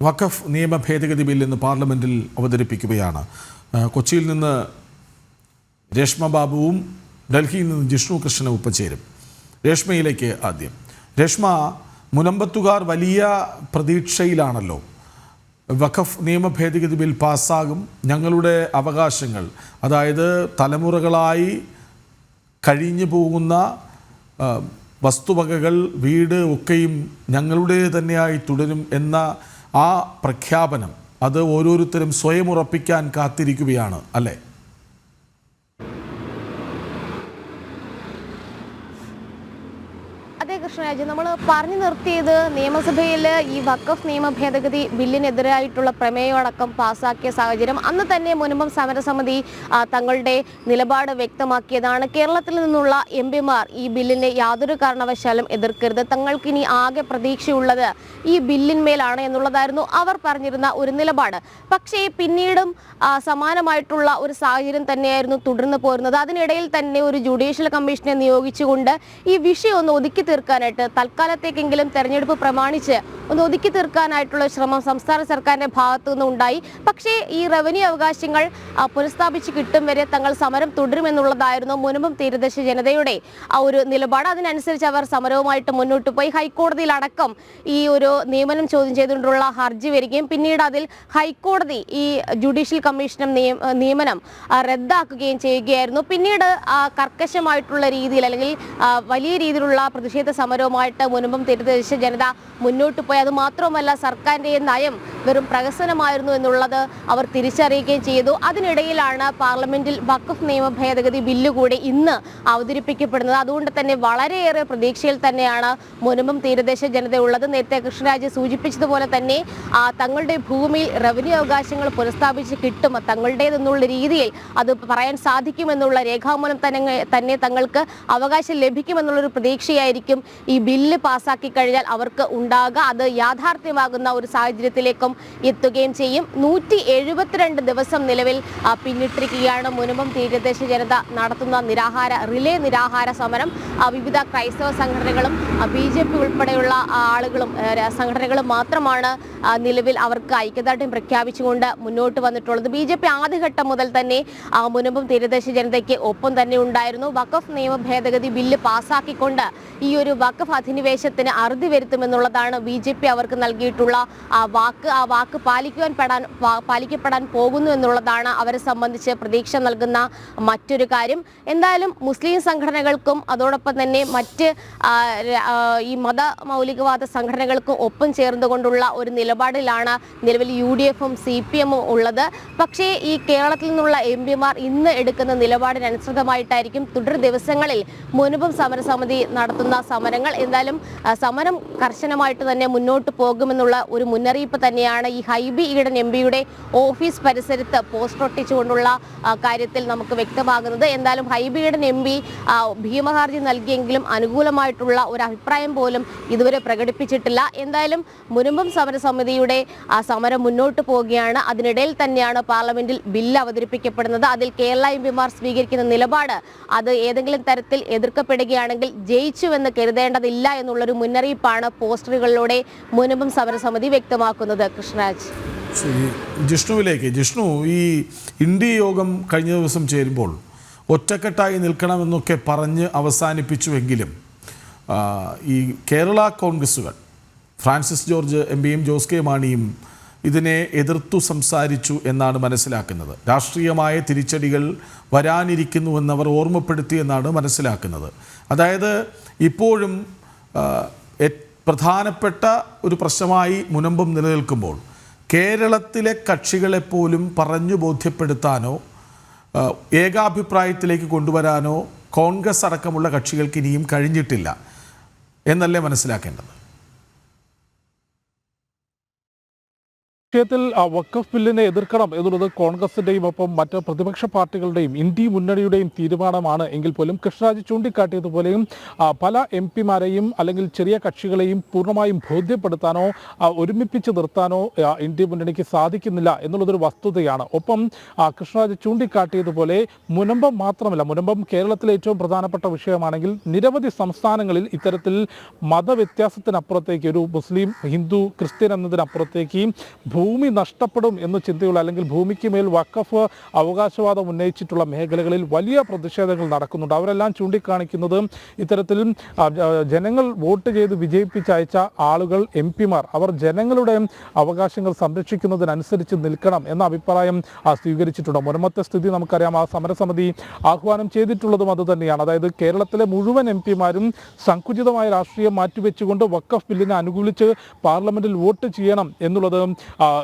വഖഫ് നിയമ ഭേദഗതി ബിൽ ഇന്ന് പാർലമെൻറ്റിൽ അവതരിപ്പിക്കുകയാണ്. കൊച്ചിയിൽ നിന്ന് രേഷ്മ ബാബുവും ഡൽഹിയിൽ നിന്ന് ജിഷ്ണു കൃഷ്ണനും ഒപ്പം ചേരും. രേഷ്മയിലേക്ക് ആദ്യം. രേഷ്മ, മുനമ്പത്തുകാർ വലിയ പ്രതീക്ഷയിലാണല്ലോ. വഖഫ് നിയമ ഭേദഗതി ബിൽ പാസ്സാകും, ഞങ്ങളുടെ അവകാശങ്ങൾ, അതായത് തലമുറകളായി കഴിഞ്ഞു പോകുന്ന വസ്തുവകകൾ, വീട് ഒക്കെയും ഞങ്ങളുടെ തന്നെയായി തുടരും എന്ന ആ പ്രഖ്യാപനം അത് ഓരോരുത്തരും സ്വയം ഉറപ്പിക്കാൻ കാത്തിരിക്കുകയാണ് അല്ലേ? അതെ കൃഷ്ണരാജ്, നമ്മൾ പറഞ്ഞു നിർത്തിയത് നിയമസഭയിൽ ഈ വഖഫ് നിയമ ഭേദഗതി ബില്ലിനെതിരായിട്ടുള്ള പ്രമേയമടക്കം പാസ്സാക്കിയ സാഹചര്യം. അന്ന് തന്നെ മുൻപം സമരസമിതി തങ്ങളുടെ നിലപാട് വ്യക്തമാക്കിയതാണ്. കേരളത്തിൽ നിന്നുള്ള എംപിമാർ ഈ ബില്ലിനെ യാതൊരു കാരണവശാലും എതിർക്കരുത്, തങ്ങൾക്കിനി ആകെ പ്രതീക്ഷയുള്ളത് ഈ ബില്ലിന്മേലാണ് എന്നുള്ളതായിരുന്നു അവർ പറഞ്ഞിരുന്ന ഒരു നിലപാട്. പക്ഷേ പിന്നീടും സമാനമായിട്ടുള്ള ഒരു സാഹചര്യം തന്നെയായിരുന്നു തുടർന്ന് പോരുന്നത്. അതിനിടയിൽ തന്നെ ഒരു ജുഡീഷ്യൽ കമ്മീഷനെ നിയോഗിച്ചുകൊണ്ട് ഈ വിഷയം ഒന്ന് ഒതുക്കി തീർക്കാനായിട്ട്, തൽക്കാലത്തേക്കെങ്കിലും തെരഞ്ഞെടുപ്പ് പ്രമാണിച്ച് ഒന്ന് ഒതുക്കി തീർക്കാനായിട്ടുള്ള ശ്രമം സംസ്ഥാന സർക്കാരിന്റെ ഭാഗത്തു നിന്ന് ഉണ്ടായി. പക്ഷേ ഈ റവന്യൂ അവകാശങ്ങൾ പുനഃസ്ഥാപിച്ച് കിട്ടും വരെ തങ്ങൾ സമരം തുടരുമെന്നുള്ളതായിരുന്നു മുൻപും തീരദേശ ജനതയുടെ ഒരു നിലപാട്. അതിനനുസരിച്ച് അവർ സമരവുമായിട്ട് മുന്നോട്ട് പോയി. ഹൈക്കോടതിയിലടക്കം ഈ ഒരു നിയമനം ചോദ്യം ചെയ്തുകൊണ്ടുള്ള ഹർജി വരികയും പിന്നീട് അതിൽ ഹൈക്കോടതി ഈ ജുഡീഷ്യൽ കമ്മീഷനും നിയമനം റദ്ദാക്കുകയും ചെയ്യുകയായിരുന്നു. പിന്നീട് കർക്കശമായിട്ടുള്ള രീതിയിൽ അല്ലെങ്കിൽ വലിയ രീതിയിലുള്ള പ്രതിഷേധ സമരവുമായിട്ട് മുൻപും തീരദേശ ജനത മുന്നോട്ട് പോയി. അത് മാത്രമല്ല, സർക്കാരിൻ്റെ നയം വെറും പ്രഹസനമായിരുന്നു എന്നുള്ളത് അവർ തിരിച്ചറിയുകയും ചെയ്തു. അതിനിടയിലാണ് പാർലമെന്റിൽ വഖഫ് നിയമ ഭേദഗതി ബില്ല് കൂടി ഇന്ന് അവതരിപ്പിക്കപ്പെടുന്നത്. അതുകൊണ്ട് തന്നെ വളരെയേറെ പ്രതീക്ഷയിൽ തന്നെയാണ് മുൻപും തീരദേശ ജനതയുള്ളത്. നേരത്തെ കൃഷ്ണരാജ് സൂചിപ്പിച്ചതുപോലെ തന്നെ തങ്ങളുടെ ഭൂമിയിൽ റവന്യൂ അവകാശങ്ങൾ പുനഃസ്ഥാപിച്ച് കിട്ടും, തങ്ങളുടേതെന്നുള്ള രീതിയിൽ അത് പറയാൻ സാധിക്കുമെന്നുള്ള രേഖാമൂലം തന്നെ തങ്ങൾക്ക് അവകാശം ലഭിക്കുമെന്നുള്ളൊരു പ്രതീക്ഷയായിരിക്കും ഈ ബില്ല് പാസ്സാക്കി കഴിഞ്ഞാൽ അവർക്ക് ഉണ്ടാകുക. അത് യാഥാർത്ഥ്യമാകുന്ന ഒരു സാഹചര്യത്തിലേക്കും എത്തുകയും ചെയ്യും. 172 ദിവസം നിലവിൽ പിന്നിട്ടിരിക്കുകയാണ് മുൻപും തീരദേശ ജനത നടത്തുന്ന റിലേ നിരാഹാര സമരം. വിവിധ ക്രൈസ്തവ സംഘടനകളും BJP ഉൾപ്പെടെയുള്ള ആളുകളും സംഘടനകളും മാത്രമാണ് നിലവിൽ അവർക്ക് ഐക്യദാർഢ്യം പ്രഖ്യാപിച്ചുകൊണ്ട് മുന്നോട്ട് വന്നിട്ടുള്ളത്. BJP ആദ്യഘട്ടം മുതൽ തന്നെ മുൻപും തീരദേശ ജനതയ്ക്ക് ഒപ്പം തന്നെ ഉണ്ടായിരുന്നു. വഖഫ് നിയമ ഭേദഗതി ബില്ല് പാസ്സാക്കിക്കൊണ്ട് ഈ ഒരു വഖഫ് അധിനിവേശത്തിന് അറുതി വരുത്തുമെന്നുള്ളതാണ് BJP അവർക്ക് നൽകിയിട്ടുള്ള വാക്ക്. ആ വാക്ക് പാലിക്കപ്പെടാൻ പോകുന്നു എന്നുള്ളതാണ് അവരെ സംബന്ധിച്ച് പ്രതീക്ഷ നൽകുന്ന മറ്റൊരു കാര്യം. എന്തായാലും മുസ്ലിം സംഘടനകൾക്കും അതോടൊപ്പം തന്നെ മറ്റ് ഈ മത മൗലികവാദ സംഘടനകൾക്കും ഒപ്പം ചേർന്നുകൊണ്ടുള്ള ഒരു നിലപാടിലാണ് നിലവിൽ UDF-ഉം CPM-ഉം ഉള്ളത്. പക്ഷേ ഈ കേരളത്തിൽ നിന്നുള്ള എംപിമാർ ഇന്ന് എടുക്കുന്ന നിലപാടിനനുസൃതമായിട്ടായിരിക്കും തുടർ ദിവസങ്ങളിൽ മുൻപും സമരസമിതി നടത്തുന്ന സമരങ്ങൾ. എന്തായാലും സമരം കർശനമായിട്ട് തന്നെ മുന്നോട്ട് പോകുമെന്നുള്ള ഒരു മുന്നറിയിപ്പ് തന്നെയാണ് ഈ ഹൈബി ഈഡൻ MP-യുടെ ഓഫീസ് പരിസരത്ത് പോസ്റ്റർ ഒട്ടിച്ചുകൊണ്ടുള്ള കാര്യത്തിൽ നമുക്ക് വ്യക്തമാകുന്നത്. എന്തായാലും ഹൈബി ഈഡൻ MP ഭീമഹർജി നൽകിയെങ്കിലും അനുകൂലമായിട്ടുള്ള ഒരു അഭിപ്രായം പോലും ഇതുവരെ പ്രകടിപ്പിച്ചിട്ടില്ല. എന്തായാലും മുൻപും സമരസമിതിയുടെ സമരം മുന്നോട്ട് പോവുകയാണ്. അതിനിടയിൽ തന്നെയാണ് പാർലമെന്റിൽ ബില്ല് അവതരിപ്പിക്കപ്പെടുന്നത്. അതിൽ കേരള എംപിമാർ സ്വീകരിക്കുന്ന നിലപാട് അത് ഏതെങ്കിലും തരത്തിൽ എതിർക്കപ്പെടുകയാണെങ്കിൽ ജയിച്ചുവെന്ന് കരുതേണ്ടതില്ല എന്നുള്ളൊരു മുന്നറിയിപ്പാണ് പോസ്റ്ററുകളിലൂടെ മുൻപും സമരസമിതി വ്യക്തമാക്കുന്നത്. കൃഷ്ണരാജ്, ജിഷ്ണു, ഈ ഇന്ത്യ യോഗം കഴിഞ്ഞ ദിവസം ചേരുമ്പോൾ ഒറ്റക്കെട്ടായി നിൽക്കണമെന്നൊക്കെ പറഞ്ഞ് അവസാനിപ്പിച്ചുവെങ്കിലും ഈ കേരള കോൺഗ്രസുകൾ ഫ്രാൻസിസ് ജോർജ് MP-യും ജോസ് കെ മാണിയും ഇതിനെ എതിർത്തു സംസാരിച്ചു എന്നാണ് മനസ്സിലാക്കുന്നത്. രാഷ്ട്രീയമായ തിരിച്ചടികൾ വരാനിരിക്കുന്നുവെന്നവർ ഓർമ്മപ്പെടുത്തിയെന്നാണ് മനസ്സിലാക്കുന്നത്. അതായത് ഇപ്പോഴും പ്രധാനപ്പെട്ട ഒരു പ്രശ്നമായി മുനമ്പം നിലനിൽക്കുമ്പോൾ കേരളത്തിലെ കക്ഷികളെപ്പോലും പറഞ്ഞു ബോധ്യപ്പെടുത്താനോ ഏകാഭിപ്രായത്തിലേക്ക് കൊണ്ടുവരാനോ കോൺഗ്രസ് അടക്കമുള്ള കക്ഷികൾക്ക് ഇനിയും കഴിഞ്ഞിട്ടില്ല എന്നല്ലേ മനസ്സിലാക്കേണ്ടത്? വിഷയത്തിൽ വഖഫ് ബില്ലിനെ എതിർക്കണം എന്നുള്ളത് കോൺഗ്രസിന്റെയും ഒപ്പം മറ്റ് പ്രതിപക്ഷ പാർട്ടികളുടെയും ഇന്ത്യ മുന്നണിയുടെയും തീരുമാനമാണ് എങ്കിൽ പോലും കൃഷ്ണരാജ് ചൂണ്ടിക്കാട്ടിയതുപോലെയും പല എംപിമാരെയും അല്ലെങ്കിൽ ചെറിയ കക്ഷികളെയും പൂർണ്ണമായും ബോധ്യപ്പെടുത്താനോ ഒരുമിപ്പിച്ച് നിർത്താനോ ഇന്ത്യ മുന്നണിക്ക് സാധിക്കുന്നില്ല എന്നുള്ളതൊരു വസ്തുതയാണ്. ഒപ്പം കൃഷ്ണരാജ് ചൂണ്ടിക്കാട്ടിയതുപോലെ മുനമ്പം മാത്രമല്ല, മുനമ്പം കേരളത്തിലെ ഏറ്റവും പ്രധാനപ്പെട്ട വിഷയമാണെങ്കിൽ നിരവധി സംസ്ഥാനങ്ങളിൽ ഇത്തരത്തിൽ മതവ്യത്യാസത്തിനപ്പുറത്തേക്ക് ഒരു മുസ്ലിം ഹിന്ദു ക്രിസ്ത്യൻ എന്നതിനപ്പുറത്തേക്ക് ഭൂമി നഷ്ടപ്പെടും എന്ന ചിന്തയുള്ള അല്ലെങ്കിൽ ഭൂമിക്ക് മേൽ വഖഫ് അവകാശവാദം ഉന്നയിച്ചിട്ടുള്ള മേഖലകളിൽ വലിയ പ്രതിഷേധങ്ങൾ നടക്കുന്നുണ്ട്. അവരെല്ലാം ചൂണ്ടിക്കാണിക്കുന്നത് ഇത്തരത്തിൽ ജനങ്ങൾ വോട്ട് ചെയ്ത് വിജയിപ്പിച്ചയച്ച ആളുകൾ എംപിമാർ അവർ ജനങ്ങളുടെ അവകാശങ്ങൾ സംരക്ഷിക്കുന്നതിനനുസരിച്ച് നിൽക്കണം എന്ന അഭിപ്രായം സ്വീകരിച്ചിട്ടുണ്ട്. മുൻപത്തെ സ്ഥിതി നമുക്കറിയാം. ആ സമരസമിതി ആഹ്വാനം ചെയ്തിട്ടുള്ളതും അതുതന്നെയാണ്. അതായത് കേരളത്തിലെ മുഴുവൻ എംപിമാരും സങ്കുചിതമായ രാഷ്ട്രീയം മാറ്റിവെച്ചുകൊണ്ട് വഖഫ് ബില്ലിനെ അനുകൂലിച്ച് പാർലമെന്റിൽ വോട്ട് ചെയ്യണം എന്നുള്ളത്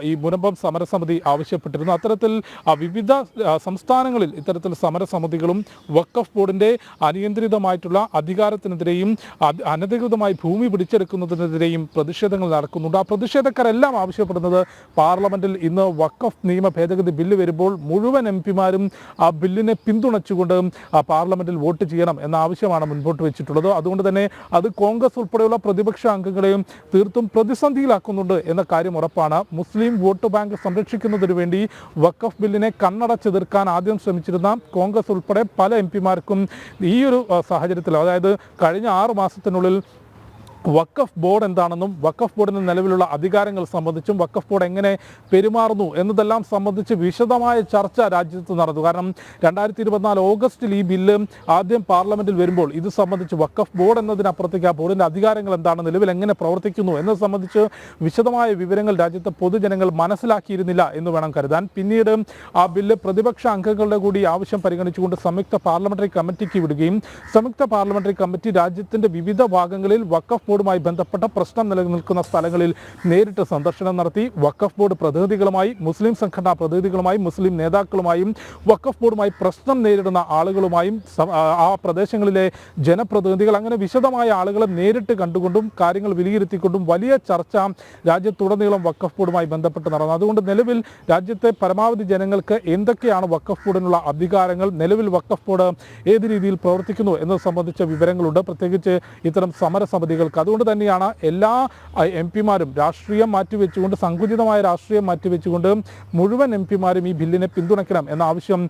ഈ മുനമ്പം സമരസമിതി ആവശ്യപ്പെട്ടിരുന്നു. അത്തരത്തിൽ വിവിധ സംസ്ഥാനങ്ങളിൽ ഇത്തരത്തിൽ സമരസമിതികളും വഖഫ് ബോർഡിന്റെ അനിയന്ത്രിതമായിട്ടുള്ള അധികാരത്തിനെതിരെയും അനധികൃതമായി ഭൂമി പിടിച്ചെടുക്കുന്നതിനെതിരെയും പ്രതിഷേധങ്ങൾ നടക്കുന്നുണ്ട്. ആ പ്രതിഷേധക്കാരെല്ലാം ആവശ്യപ്പെടുന്നത് പാർലമെന്റിൽ ഇന്ന് വഖഫ് നിയമ ഭേദഗതി ബില്ല് വരുമ്പോൾ മുഴുവൻ എംപിമാരും ആ ബില്ലിനെ പിന്തുണച്ചുകൊണ്ട് പാർലമെന്റിൽ വോട്ട് ചെയ്യണം എന്ന ആവശ്യമാണ് മുൻപോട്ട് വെച്ചിട്ടുള്ളത്. അതുകൊണ്ട് തന്നെ അത് കോൺഗ്രസ് ഉൾപ്പെടെയുള്ള പ്രതിപക്ഷ അംഗങ്ങളെയും തീർത്തും പ്രതിസന്ധിയിലാക്കുന്നുണ്ട് എന്ന കാര്യം ഉറപ്പാണ്. മുസ്ലിം വോട്ട് ബാങ്ക് സംരക്ഷിക്കുന്നതിനു വേണ്ടി വഖഫ് ബില്ലിനെ കണ്ണടച്ചെതിർക്കാൻ ആദ്യം ശ്രമിച്ചിരുന്ന കോൺഗ്രസ് ഉൾപ്പെടെ പല എംപിമാർക്കും ഈ ഒരു സാഹചര്യത്തിൽ, അതായത് കഴിഞ്ഞ 6 മാസത്തിനുള്ളിൽ വഖഫ് ബോർഡ് എന്താണെന്നും വഖഫ് ബോർഡിന് നിലവിലുള്ള അധികാരങ്ങൾ സംബന്ധിച്ചും വഖഫ് ബോർഡ് എങ്ങനെ പെരുമാറുന്നു എന്നതെല്ലാം സംബന്ധിച്ച് വിശദമായ ചർച്ച രാജ്യത്ത് നടന്നു. കാരണം 2024 ഓഗസ്റ്റിൽ ഈ ബില്ല് ആദ്യം പാർലമെന്റിൽ വരുമ്പോൾ ഇത് സംബന്ധിച്ച് വഖഫ് ബോർഡ് എന്നതിനപ്പുറത്തേക്ക് ആ ബോർഡിൻ്റെ അധികാരങ്ങൾ എന്താണ്, നിലവിൽ എങ്ങനെ പ്രവർത്തിക്കുന്നു എന്നത് സംബന്ധിച്ച് വിശദമായ വിവരങ്ങൾ രാജ്യത്തെ പൊതുജനങ്ങൾ മനസ്സിലാക്കിയിരുന്നില്ല എന്ന് വേണം കരുതാൻ. പിന്നീട് ആ ബില്ല് പ്രതിപക്ഷ അംഗങ്ങളുടെ കൂടി ആവശ്യം പരിഗണിച്ചുകൊണ്ട് സംയുക്ത പാർലമെന്ററി കമ്മിറ്റിക്ക് വിടുകയും സംയുക്ത പാർലമെന്ററി കമ്മിറ്റി രാജ്യത്തിന്റെ വിവിധ ഭാഗങ്ങളിൽ വഖഫ് ബോർഡുമായി ബന്ധപ്പെട്ട പ്രശ്നം നിലനിൽക്കുന്ന സ്ഥലങ്ങളിൽ നേരിട്ട് സന്ദർശനം നടത്തി. വഖഫ് ബോർഡ് പ്രതിനിധികളുമായി, മുസ്ലിം സംഘടനാ പ്രതിനിധികളുമായും മുസ്ലിം നേതാക്കളുമായും വഖഫ് ബോർഡുമായി പ്രശ്നം നേരിടുന്ന ആളുകളുമായും ആ പ്രദേശങ്ങളിലെ ജനപ്രതിനിധികൾ അങ്ങനെ വിശദമായ ആളുകളെ നേരിട്ട് കണ്ടുകൊണ്ടും കാര്യങ്ങൾ വിലയിരുത്തിക്കൊണ്ടും വലിയ ചർച്ച രാജ്യത്തുടനീളം വഖഫ് ബോർഡുമായി ബന്ധപ്പെട്ട് നടന്നു. അതുകൊണ്ട് നിലവിൽ രാജ്യത്തെ പരമാവധി ജനങ്ങൾക്ക് എന്തൊക്കെയാണ് വഖഫ് ബോർഡിനുള്ള അധികാരങ്ങൾ, നിലവിൽ വഖഫ് ബോർഡ് ഏത് രീതിയിൽ പ്രവർത്തിക്കുന്നു എന്നത് സംബന്ധിച്ച വിവരങ്ങളുണ്ട്, പ്രത്യേകിച്ച് ഇത്തരം സമരസമിതികൾക്ക്. അതുകൊണ്ട് തന്നെയാണ് എല്ലാ എംപിമാരും രാഷ്ട്രീയം മാറ്റിവെച്ചുകൊണ്ട്, സങ്കുചിതമായ രാഷ്ട്രീയം മാറ്റിവെച്ചുകൊണ്ട് മുഴുവൻ എംപിമാരും ഈ ബില്ലിനെ പിന്തുണയ്ക്കണം എന്ന ആവശ്യം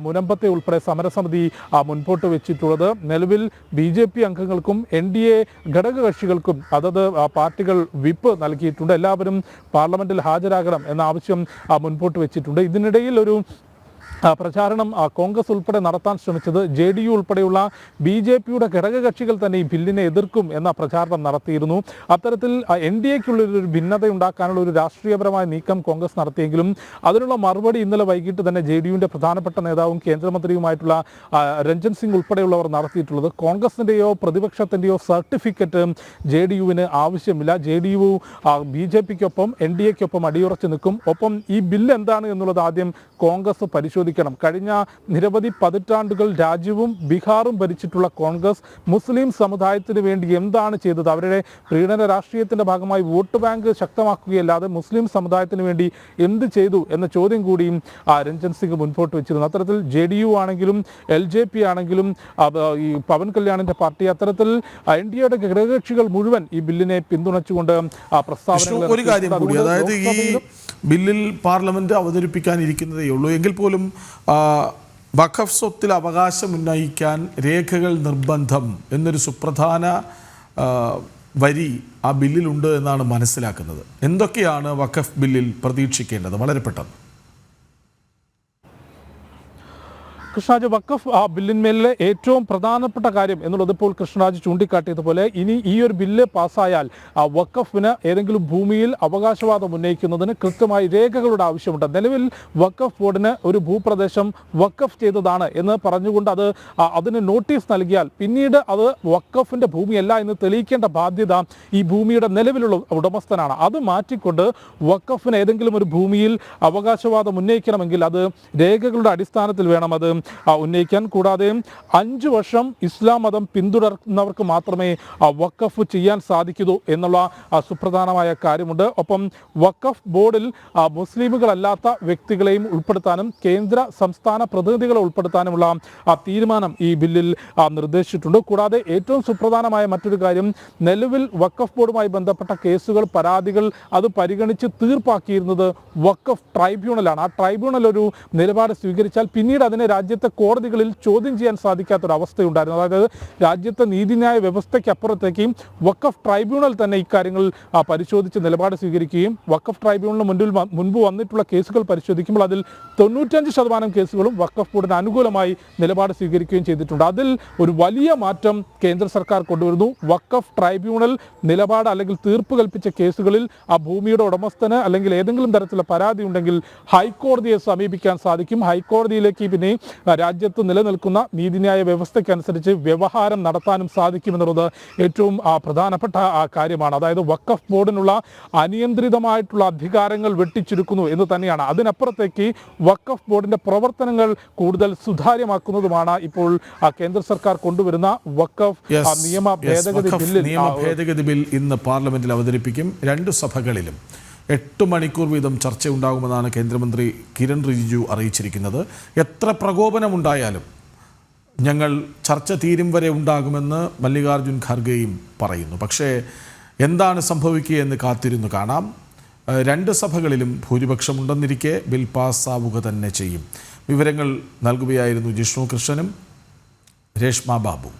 മുനമ്പത്തെ ഉൾപ്പെടെ സമരസമിതി മുൻപോട്ട് വെച്ചിട്ടുള്ളത്. നിലവിൽ BJP അംഗങ്ങൾക്കും NDA ഘടകകക്ഷികൾക്കും അതത് പാർട്ടികൾ വിപ്പ് നൽകിയിട്ടുണ്ട്. എല്ലാവരും പാർലമെന്റിൽ ഹാജരാകണം എന്ന ആവശ്യം മുൻപോട്ട് വെച്ചിട്ടുണ്ട്. ഇതിനിടയിൽ ഒരു പ്രചാരണം കോൺഗ്രസ് ഉൾപ്പെടെ നടത്താൻ ശ്രമിച്ചത് JDU ഉൾപ്പെടെയുള്ള BJPയുടെ ഘടകകക്ഷികൾ തന്നെ ഈ ബില്ലിനെ എതിർക്കും എന്ന പ്രചാരണം നടത്തിയിരുന്നു. അത്തരത്തിൽ NDAക്കുള്ളൊരു ഭിന്നത ഉണ്ടാക്കാനുള്ള ഒരു രാഷ്ട്രീയപരമായ നീക്കം കോൺഗ്രസ് നടത്തിയെങ്കിലും അതിനുള്ള മറുപടി ഇന്നലെ വൈകിട്ട് തന്നെ JDUവിൻ്റെ പ്രധാനപ്പെട്ട നേതാവും കേന്ദ്രമന്ത്രിയുമായിട്ടുള്ള രഞ്ജൻ സിംഗ് ഉൾപ്പെടെയുള്ളവർ നടത്തിയിട്ടുള്ളത്. കോൺഗ്രസിൻ്റെയോ പ്രതിപക്ഷത്തിൻ്റെയോ സർട്ടിഫിക്കറ്റ് JDUവിന് ആവശ്യമില്ല. JDU BJPക്കൊപ്പം NDAക്കൊപ്പം അടിയുറച്ച് നിൽക്കും. ഒപ്പം ഈ ബില്ല് എന്താണ് എന്നുള്ളത് ആദ്യം കോൺഗ്രസ് പരിശോധിക്കും. കഴിഞ്ഞ നിരവധി പതിറ്റാണ്ടുകൾ രാജ്യവും ബീഹാറും ഭരിച്ചിട്ടുള്ള കോൺഗ്രസ് മുസ്ലിം സമുദായത്തിന് വേണ്ടി എന്താണ് ചെയ്തത്? അവരുടെ പ്രീണന രാഷ്ട്രീയത്തിന്റെ ഭാഗമായി വോട്ട് ബാങ്ക് ശക്തമാക്കുകയല്ലാതെ മുസ്ലിം സമുദായത്തിന് വേണ്ടി എന്ത് ചെയ്തു എന്ന ചോദ്യം കൂടിയും രഞ്ജൻ സിംഗ് മുൻപോട്ട് വെച്ചിരുന്നു. അത്തരത്തിൽ JDU ആണെങ്കിലും LJP ആണെങ്കിലും ഈ പവൻ കല്യാണിന്റെ പാർട്ടി, അത്തരത്തിൽ NDAയുടെ ഘടകകക്ഷികൾ മുഴുവൻ ഈ ബില്ലിനെ പിന്തുണച്ചുകൊണ്ട് പ്രസ്താവനകൾ. ഒരു കാര്യം കൂടി, അതായത് ഈ ബില്ലിൽ പാർലമെന്റ് അവതരിപ്പിക്കാനിരിക്കുന്നതേ ഉള്ളൂ എങ്കിൽ പോലും വഖഫ് സ്വത്തിൽ അവകാശം ഉന്നയിക്കാൻ രേഖകൾ നിർബന്ധം എന്നൊരു സുപ്രധാന വരി ആ ബില്ലിലുണ്ട് എന്നാണ് മനസ്സിലാക്കുന്നത്. എന്തൊക്കെയാണ് വഖഫ് ബില്ലിൽ പ്രതീക്ഷിക്കേണ്ടത്? വളരെ പെട്ടെന്ന്. കൃഷ്ണരാജ്, വഖഫ് ബില്ലിന്മേലെ ഏറ്റവും പ്രധാനപ്പെട്ട കാര്യം എന്നുള്ളത് ഇപ്പോൾ കൃഷ്ണരാജ് ചൂണ്ടിക്കാട്ടിയതുപോലെ ഇനി ഈ ഒരു ബില്ല് പാസ്സായാൽ വഖഫിന് ഏതെങ്കിലും ഭൂമിയിൽ അവകാശവാദം ഉന്നയിക്കുന്നതിന് കൃത്യമായി രേഖകളുടെ ആവശ്യമുണ്ട്. നിലവിൽ വഖഫ് ബോർഡിന് ഒരു ഭൂപ്രദേശം വഖഫ് ചെയ്തതാണ് എന്ന് പറഞ്ഞുകൊണ്ട് അതിന് നോട്ടീസ് നൽകിയാൽ പിന്നീട് അത് വഖഫിൻ്റെ ഭൂമിയല്ല എന്ന് തെളിയിക്കേണ്ട ബാധ്യത ഈ ഭൂമിയുടെ നിലവിലുള്ള ഉടമസ്ഥനാണ്. അത് മാറ്റിക്കൊണ്ട് വഖഫിന് ഏതെങ്കിലും ഒരു ഭൂമിയിൽ അവകാശവാദം ഉന്നയിക്കണമെങ്കിൽ അത് രേഖകളുടെ അടിസ്ഥാനത്തിൽ വേണം അത് ഉന്നയിക്കാൻ. കൂടാതെ 5 വർഷം ഇസ്ലാം മതം പിന്തുടർന്നവർക്ക് മാത്രമേ വഖഫ് ചെയ്യാൻ സാധിക്കൂ എന്നുള്ള സുപ്രധാനമായ കാര്യമുണ്ട്. ഒപ്പം വഖഫ് ബോർഡിൽ മുസ്ലിമുകളല്ലാത്ത വ്യക്തികളെയും ഉൾപ്പെടുത്താനും കേന്ദ്ര സംസ്ഥാന പ്രതിനിധികളെ ഉൾപ്പെടുത്താനുമുള്ള തീരുമാനം ഈ ബില്ലിൽ നിർദ്ദേശിച്ചിട്ടുണ്ട്. കൂടാതെ ഏറ്റവും സുപ്രധാനമായ മറ്റൊരു കാര്യം, നിലവിൽ വഖഫ് ബോർഡുമായി ബന്ധപ്പെട്ട കേസുകൾ, പരാതികൾ അത് പരിഗണിച്ച് തീർപ്പാക്കിയിരുന്നത് വഖഫ് ട്രൈബ്യൂണലാണ്. ആ ട്രൈബ്യൂണൽ ഒരു നിലപാട് സ്വീകരിച്ചാൽ പിന്നീട് അതിനെ രാജ്യത്തെ കോടതികളിൽ ചോദ്യം ചെയ്യാൻ സാധിക്കാത്തൊരവസ്ഥയുണ്ടായിരുന്നു. അതായത് രാജ്യത്തെ നീതിന്യായ വ്യവസ്ഥയ്ക്കപ്പുറത്തേക്ക് വഖഫ് ട്രൈബ്യൂണൽ തന്നെ ഇക്കാര്യങ്ങൾ പരിശോധിച്ച് നിലപാട് സ്വീകരിക്കുകയും വഖഫ് ട്രൈബ്യൂണലിന് മുൻപ് വന്നിട്ടുള്ള കേസുകൾ പരിശോധിക്കുമ്പോൾ അതിൽ 95% കേസുകളും വഖഫ് ബോർഡിന് അനുകൂലമായി നിലപാട് സ്വീകരിക്കുകയും ചെയ്തിട്ടുണ്ട്. അതിൽ ഒരു വലിയ മാറ്റം കേന്ദ്ര സർക്കാർ കൊണ്ടുവരുന്നു. വഖഫ് ട്രൈബ്യൂണൽ നിലപാട് അല്ലെങ്കിൽ തീർപ്പ് കൽപ്പിച്ച കേസുകളിൽ ആ ഭൂമിയുടെ ഉടമസ്ഥന് അല്ലെങ്കിൽ ഏതെങ്കിലും തരത്തിലുള്ള പരാതി ഉണ്ടെങ്കിൽ ഹൈക്കോടതിയെ സമീപിക്കാൻ സാധിക്കും. ഹൈക്കോടതിയിലേക്ക് പിന്നെ രാജ്യത്ത് നിലനിൽക്കുന്ന നീതിന്യായ വ്യവസ്ഥയ്ക്കനുസരിച്ച് വ്യവഹാരം നടത്താനും സാധിക്കുമെന്നുള്ളത് ഏറ്റവും പ്രധാനപ്പെട്ട കാര്യമാണ്. അതായത് വഖഫ് ബോർഡിനുള്ള അനിയന്ത്രിതമായിട്ടുള്ള അധികാരങ്ങൾ വെട്ടിച്ചുരുക്കുന്നു എന്ന് തന്നെയാണ്. അതിനപ്പുറത്തേക്ക് വഖഫ് ബോർഡിന്റെ പ്രവർത്തനങ്ങൾ കൂടുതൽ സുതാര്യമാക്കുന്നതുമാണ് ഇപ്പോൾ കേന്ദ്ര സർക്കാർ കൊണ്ടുവരുന്ന വഖഫ് നിയമ ഭേദഗതി ബിൽ ഇന്ന് പാർലമെന്റിൽ അവതരിപ്പിക്കും. 2 സഭകളിലും 8 മണിക്കൂർ വീതം ചർച്ചയുണ്ടാകുമെന്നാണ് കേന്ദ്രമന്ത്രി കിരൺ റിജിജു അറിയിച്ചിരിക്കുന്നത്. എത്ര പ്രകോപനമുണ്ടായാലും ഞങ്ങൾ ചർച്ച തീരും വരെ ഉണ്ടാകുമെന്ന് മല്ലികാർജുൻ ഖാർഗെയും പറയുന്നു. പക്ഷേ എന്താണ് സംഭവിക്കുക എന്ന് കാത്തിരുന്നു കാണാം. 2 സഭകളിലും ഭൂരിപക്ഷമുണ്ടെന്നിരിക്കെ ബിൽ പാസ്സാവുക തന്നെ ചെയ്യും. വിവരങ്ങൾ നൽകുകയായിരുന്നു ജിഷ്ണു കൃഷ്ണനും രേഷ്മ ബാബു.